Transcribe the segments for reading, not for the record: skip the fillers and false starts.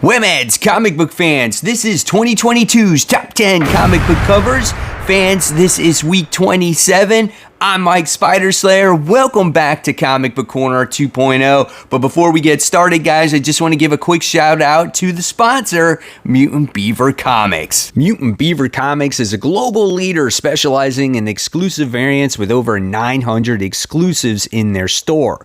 Webheads, comic book fans, this is 2022's Top 10 Comic Book Covers. Fans, this is week 27. I'm Mike Spider-Slayer. Welcome back to Comic Book Corner 2.0. But before we get started, guys, I just want to give a quick shout out to the sponsor, Mutant Beaver Comics. Mutant Beaver Comics is a global leader specializing in exclusive variants with over 900 exclusives in their store.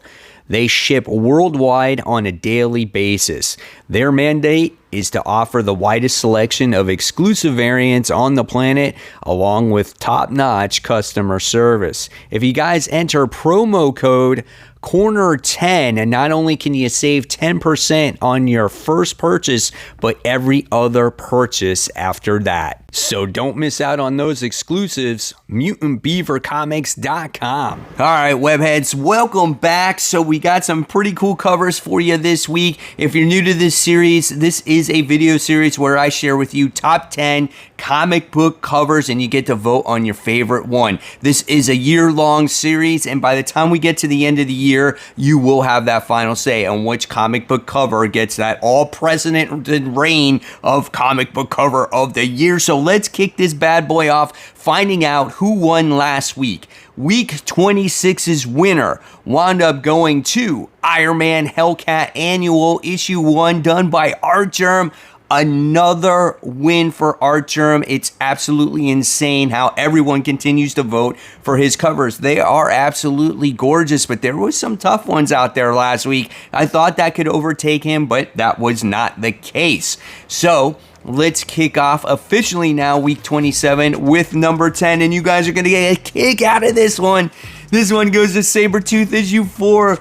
They ship worldwide on a daily basis. Their mandate is to offer the widest selection of exclusive variants on the planet, along with top-notch customer service. If you guys enter promo code Corner10, and not only can you save 10% on your first purchase, but every other purchase after that. So don't miss out on those exclusives. MutantBeaverComics.com. All right, webheads, welcome back. So we got some pretty cool covers for you this week. If you're new to this series, this is a video series where I share with you top 10 comic book covers, and you get to vote on your favorite one. This is a year-long series, and by the time we get to the end of the year, you will have that final say on which comic book cover gets that all-president reign of comic book cover of the year. So let's kick this bad boy off, finding out who won last week. Week 26's winner wound up going to Iron Man Hellcat Annual Issue 1, done by Artgerm. Another win for Artgerm. It's absolutely insane how everyone continues to vote for his covers. They are absolutely gorgeous, but there was some tough ones out there last week. I thought that could overtake him, but that was not the case. So let's kick off officially now, week 27, with number 10, and you guys are going to get a kick out of this one. This one goes to Sabretooth issue 4.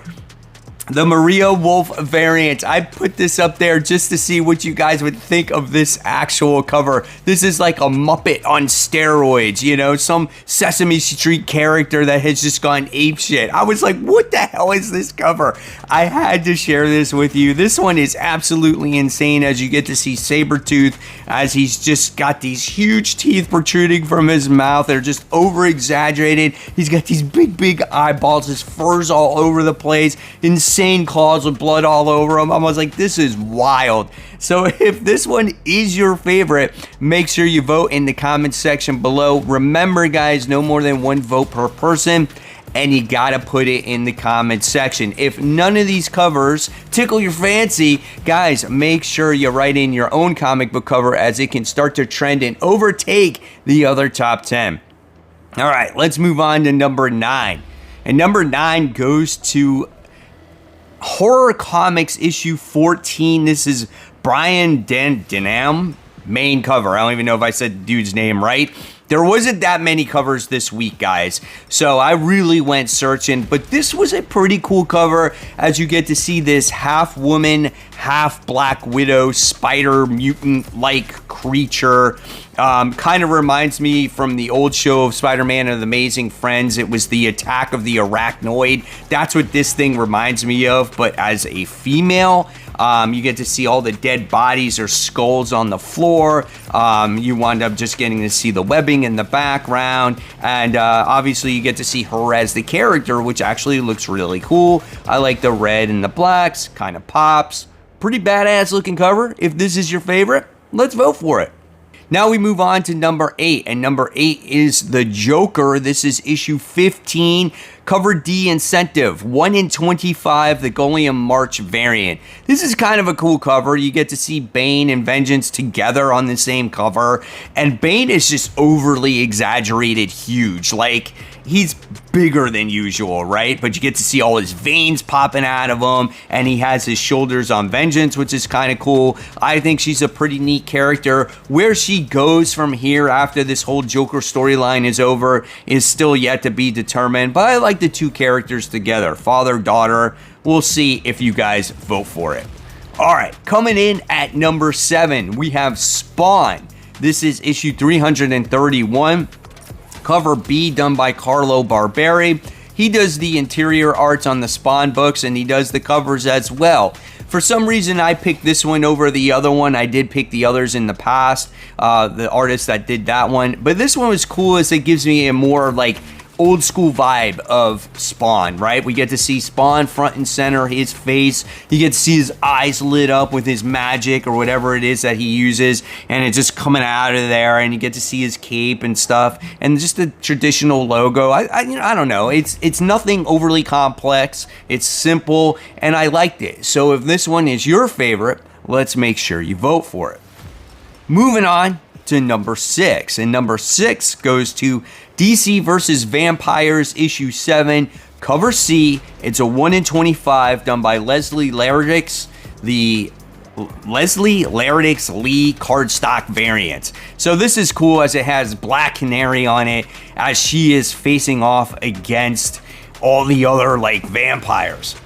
The Maria Wolf variant. I put this up there just to see what you guys would think of this actual cover. This is like a Muppet on steroids, you know, some Sesame Street character that has just gone apeshit. I was like, what the hell is this cover? I had to share this with you. This one is absolutely insane, as you get to see Sabretooth as he's just got these huge teeth protruding from his mouth. They're just over-exaggerated. He's got these big eyeballs. His fur's all over the place. Insane claws with blood all over them. I was like, this is wild. So if this one is your favorite, make sure you vote in the comments section below. Remember, guys, no more than one vote per person, and you gotta put it in the comments section. If none of these covers tickle your fancy, guys, make sure you write in your own comic book cover, as it can start to trend and overtake the other top 10. All right, let's move on to number 9. And number 9 goes to Horror Comics issue 14. This is Brian Denham, main cover. I don't even know if I said the dude's name right. There wasn't that many covers this week, guys, so I really went searching, but this was a pretty cool cover, as you get to see this half woman, half Black Widow, spider mutant-like creature. Kind of reminds me from the old show of Spider-Man and the Amazing Friends. It was the Attack of the Arachnoid. That's what this thing reminds me of, but as a female. You get to see all the dead bodies or skulls on the floor. You wind up just getting to see the webbing in the background, and obviously you get to see her as the character, which actually looks really cool. I like the red and the blacks, kind of pops. Pretty badass looking cover. If this is your favorite, let's vote for it. Now we move on to number 8, and number 8 is the Joker. This is issue 15, cover D incentive, 1 in 25, the Goliam March variant. This is kind of a cool cover. You get to see Bane and Vengeance together on the same cover, and Bane is just overly exaggerated huge. Like, he's bigger than usual, right? But you get to see all his veins popping out of him, and he has his shoulders on Vengeance, which is kind of cool. I think she's a pretty neat character. Where she goes from here after this whole Joker storyline is over is still yet to be determined, but I like the two characters together, father, daughter. We'll see if you guys vote for it. All right, coming in at number 7, we have Spawn. This is issue 331. Cover B, done by Carlo Barberi. He does the interior arts on the Spawn books, and he does the covers as well. For some reason, I picked this one over the other one. I did pick the others in the past, the artist that did that one. But this one was cool, as it gives me a more like old school vibe of Spawn, right? We get to see Spawn front and center, his face. You get to see his eyes lit up with his magic or whatever it is that he uses, and it's just coming out of there, and you get to see his cape and stuff, and just the traditional logo. I don't know. It's nothing overly complex. It's simple, and I liked it. So if this one is your favorite, let's make sure you vote for it. Moving on to number 6, and number 6 goes to DC vs. Vampires issue 7, cover C. It's a 1 in 25 done by Leslie Laradix, the Leslie Laradix Lee cardstock variant. So this is cool as it has Black Canary on it as she is facing off against all the other like vampires.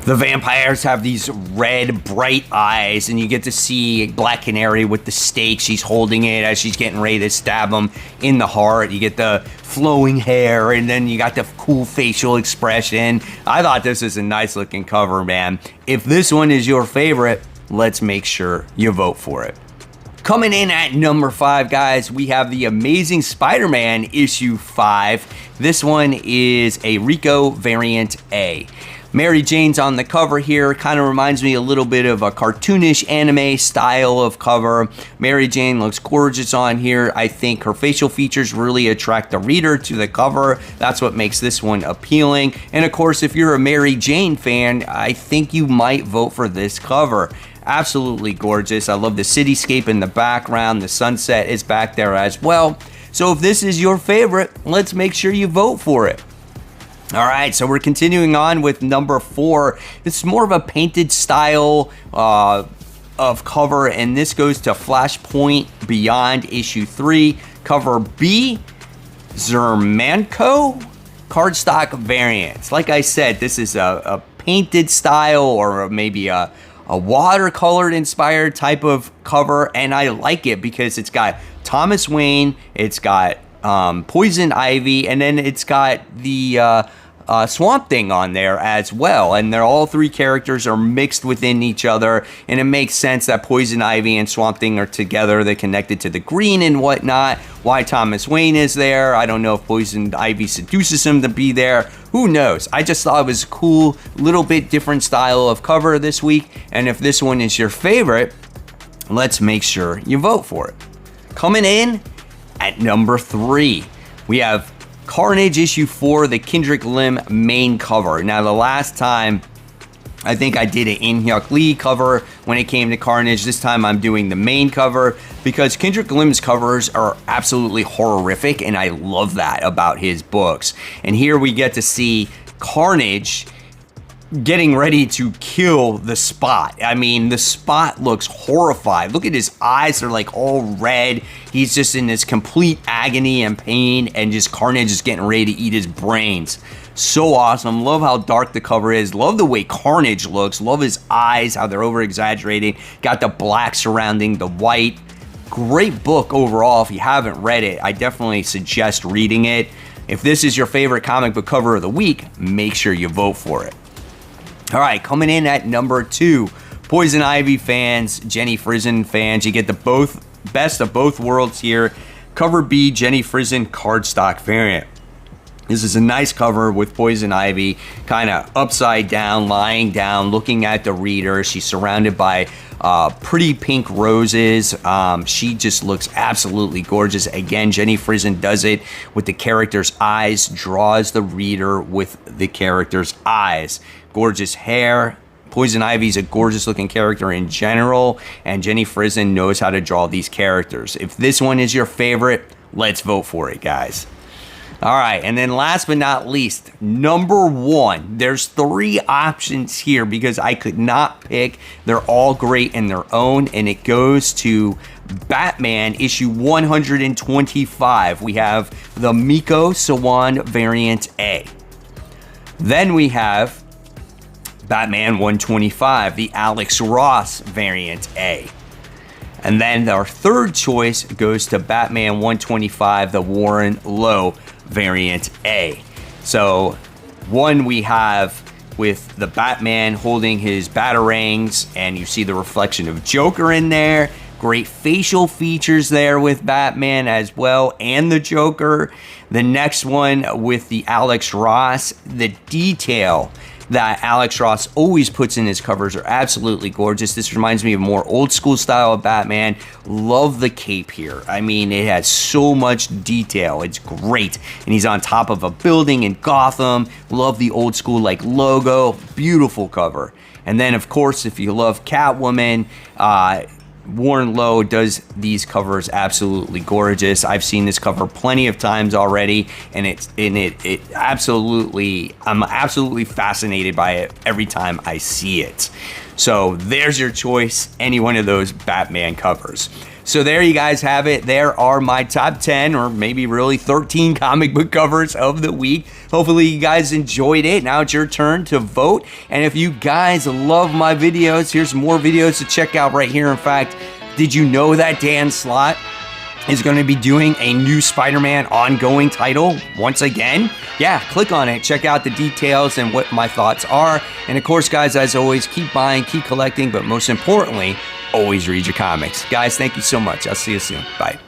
The vampires have these red, bright eyes, and you get to see Black Canary with the stake. She's holding it as she's getting ready to stab him in the heart. You get the flowing hair, and then you got the cool facial expression. I thought this is a nice looking cover, man. If this one is your favorite, let's make sure you vote for it. Coming in at number 5, guys, we have the Amazing Spider-Man issue 5. This one is a Rico variant A. Mary Jane's on the cover here. Kind of reminds me a little bit of a cartoonish anime style of cover. Mary Jane looks gorgeous on here. I think her facial features really attract the reader to the cover. That's what makes this one appealing. And of course, if you're a Mary Jane fan, I think you might vote for this cover. Absolutely gorgeous. I love the cityscape in the background. The sunset is back there as well. So if this is your favorite, let's make sure you vote for it. All right, so we're continuing on with number 4. It's more of a painted style of cover, and this goes to Flashpoint Beyond issue 3, cover B, Zermanco cardstock variants. Like I said, this is a painted style or maybe a watercolored inspired type of cover, and I like it because it's got Thomas Wayne, it's got Poison Ivy, and then it's got the Swamp Thing on there as well, and they're all 3 characters are mixed within each other, and it makes sense that Poison Ivy and Swamp Thing are together. They're connected to the green and whatnot. Why Thomas Wayne is there, I don't know if Poison Ivy seduces him to be there. Who knows? I just thought it was a cool, little bit different style of cover this week, and if this one is your favorite, let's make sure you vote for it. Coming in at number 3, we have Carnage issue 4, the Kendrick Lim main cover. Now, the last time I think I did an In-Hyuk Lee cover when it came to Carnage. This time I'm doing the main cover because Kendrick Lim's covers are absolutely horrific, and I love that about his books. And here we get to see Carnage getting ready to kill the Spot. I mean, the Spot looks horrified. Look at his eyes, they're like all red. He's just in this complete agony and pain, and just Carnage is getting ready to eat his brains. So awesome. Love how dark the cover is. Love the way Carnage looks. Love his eyes, how they're over exaggerating. Got the black surrounding the white. Great book overall. If you haven't read it, I definitely suggest reading it. If this is your favorite comic book cover of the week, make sure you vote for it. All right, coming in at number 2, Poison Ivy fans, Jenny Frison fans, you get the best of both worlds here. Cover B, Jenny Frison cardstock variant. This is a nice cover with Poison Ivy kind of upside down, lying down, looking at the reader. She's surrounded by pretty pink roses. She just looks absolutely gorgeous. Again, Jenny Frison does it with the character's eyes, draws the reader with the character's eyes. Gorgeous hair. Poison Ivy's a gorgeous looking character in general, and Jenny Frison knows how to draw these characters. If this one is your favorite, let's vote for it, guys. All right, and then last but not least, number 1. There's 3 options here because I could not pick. They're all great in their own, and it goes to Batman issue 125. We have the Miko Sawan variant A. Then we have Batman 125, the Alex Ross variant A. And then our third choice goes to Batman 125, the Warren Lowe variant A. So one we have with the Batman holding his batarangs, and you see the reflection of Joker in there. Great facial features there with Batman as well, and the Joker. The next one with the Alex Ross, the detail that Alex Ross always puts in his covers are absolutely gorgeous. This reminds me of more old school style of Batman. Love the cape here. I mean, it has so much detail. It's great. And he's on top of a building in Gotham. Love the old school like logo. Beautiful cover. And then, of course, if you love Catwoman, Warren Lowe does these covers absolutely gorgeous. I've seen this cover plenty of times already, and it absolutely, I'm absolutely fascinated by it every time I see it. So there's your choice, any one of those Batman covers. So there you guys have it. There are my top 10 or maybe really 13 comic book covers of the week. Hopefully you guys enjoyed it. Now it's your turn to vote. And if you guys love my videos, here's more videos to check out right here. In fact, did you know that Dan Slott is going to be doing a new Spider-Man ongoing title once again? Yeah, click on it, check out the details and what my thoughts are. And of course, guys, as always, keep buying, keep collecting, but most importantly, always read your comics. Guys, thank you so much. I'll see you soon. Bye.